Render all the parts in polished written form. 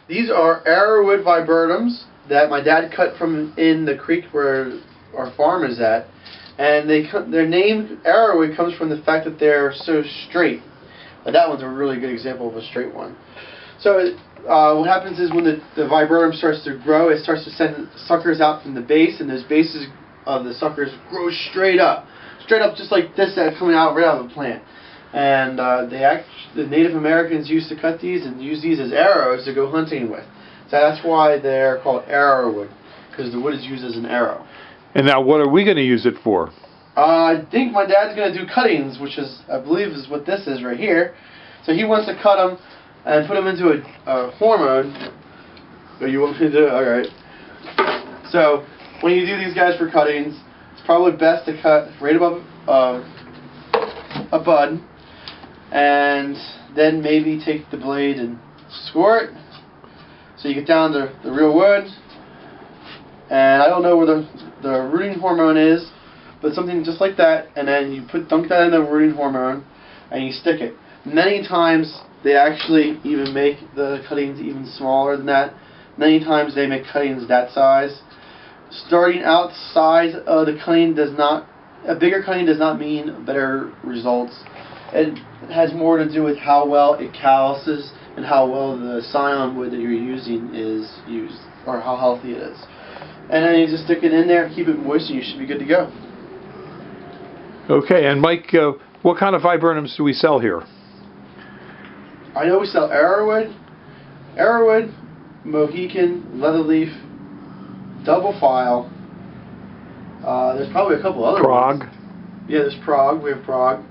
These are Arrowwood Viburnums that my dad cut from in the creek where our farm is at, and their name Arrowwood comes from the fact that they're so straight. That one's a really good example of a straight one. So what happens is when the viburnum starts to grow, it starts to send suckers out from the base, and those bases of the suckers grow straight up just like this, that's coming out right out of the plant. And the Native Americans used to cut these and use these as arrows to go hunting with. So that's why they're called arrowwood, because the wood is used as an arrow. And now what are we going to use it for? I think my dad's going to do cuttings, which is, I believe, is what this is right here. So he wants to cut them and put them into a hormone. Oh, you want me to do it? Alright. So when you do these guys for cuttings, it's probably best to cut right above a bud, and then maybe take the blade and score it so you get down to the real wood. And I don't know where the rooting hormone is, but something just like that, and then you dunk that in the rooting hormone and you stick it. Many times they actually even make the cuttings even smaller than that. Many times they make cuttings that size. Starting out size of the cutting a bigger cutting does not mean better results. It has more to do with how well it calluses and how well the scion wood that you're using is used, or how healthy it is. And then you just stick it in there, keep it moist, and you should be good to go. Okay, and Mike, what kind of viburnums do we sell here? I know we sell Arrowwood, Mohican, Leatherleaf, Double File. There's probably a couple other Prague. ones. Yeah, there's Prague. We have Prague.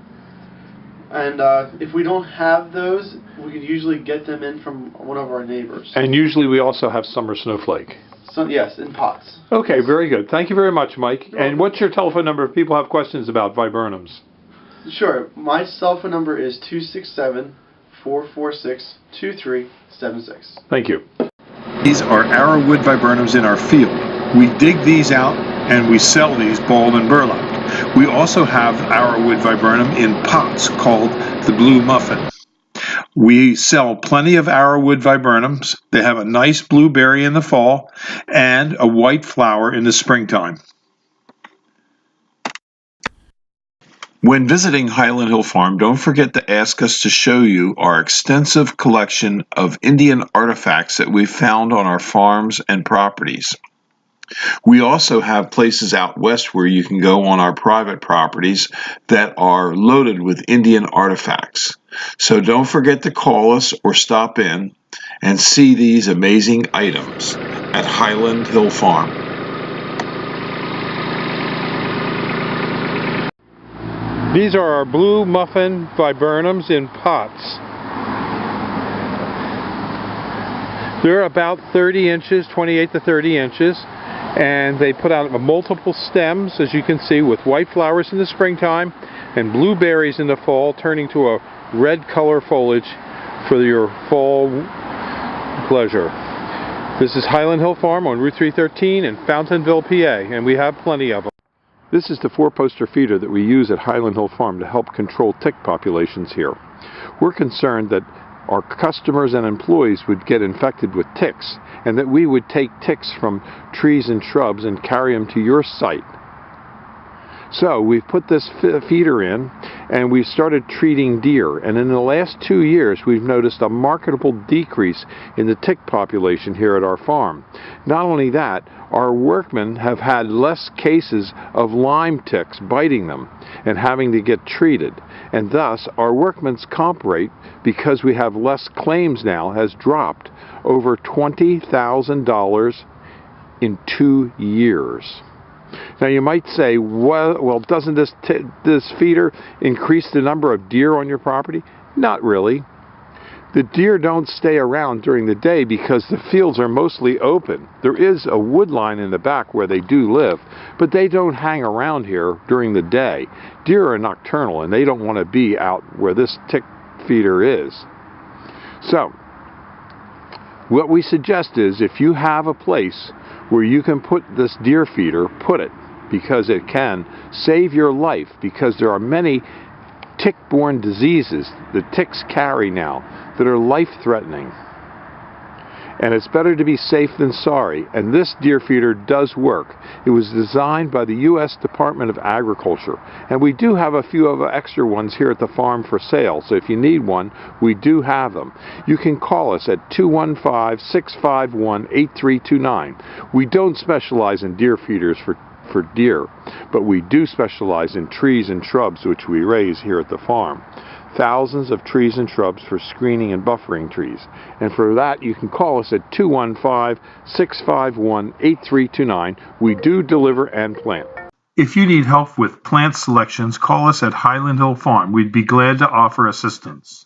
And if we don't have those, we could usually get them in from one of our neighbors. And usually we also have Summer Snowflake. So, yes, in pots. Okay, very good. Thank you very much, Mike. And what's your telephone number if people have questions about viburnums? Sure. My cell phone number is 267-446-2376. Thank you. These are Arrowwood viburnums in our field. We dig these out and we sell these balled and burlapped. We also have Arrowwood viburnum in pots called the Blue Muffin. We sell plenty of Arrowwood viburnums. They have a nice blueberry in the fall and a white flower in the springtime. When visiting Highland Hill Farm, don't forget to ask us to show you our extensive collection of Indian artifacts that we've found on our farms and properties. We also have places out west where you can go on our private properties that are loaded with Indian artifacts. So don't forget to call us or stop in and see these amazing items at Highland Hill Farm. These are our Blue Muffin viburnums in pots. They're about 30 inches, 28 to 30 inches. And they put out multiple stems, as you can see, with white flowers in the springtime and blueberries in the fall, turning to a red color foliage for your fall pleasure. This is Highland Hill Farm on Route 313 in Fountainville, PA, and we have plenty of them. This is the 4-poster feeder that we use at Highland Hill Farm to help control tick populations here. We're concerned that our customers and employees would get infected with ticks, and that we would take ticks from trees and shrubs and carry them to your site. So we've put this feeder in, and we've started treating deer, and in the last 2 years we've noticed a marketable decrease in the tick population here at our farm. Not only that, our workmen have had less cases of Lyme ticks biting them and having to get treated, and thus our workmen's comp rate, because we have less claims now, has dropped over $20,000 in 2 years. Now you might say, well, doesn't this feeder increase the number of deer on your property? Not really. The deer don't stay around during the day because the fields are mostly open. There is a wood line in the back where they do live, but they don't hang around here during the day. Deer are nocturnal and they don't want to be out where this tick feeder is. So, what we suggest is if you have a place where you can put this deer feeder, put it, because it can save your life, because there are many tick-borne diseases that ticks carry now that are life-threatening. And it's better to be safe than sorry, and this deer feeder does work. It was designed by the U.S. Department of Agriculture, and we do have a few of the extra ones here at the farm for sale, so if you need one, we do have them. You can call us at 215-651-8329. We don't specialize in deer feeders for deer, but we do specialize in trees and shrubs which we raise here at the farm. Thousands of trees and shrubs for screening and buffering trees. And for that, you can call us at 215-651-8329. We do deliver and plant. If you need help with plant selections, call us at Highland Hill Farm. We'd be glad to offer assistance.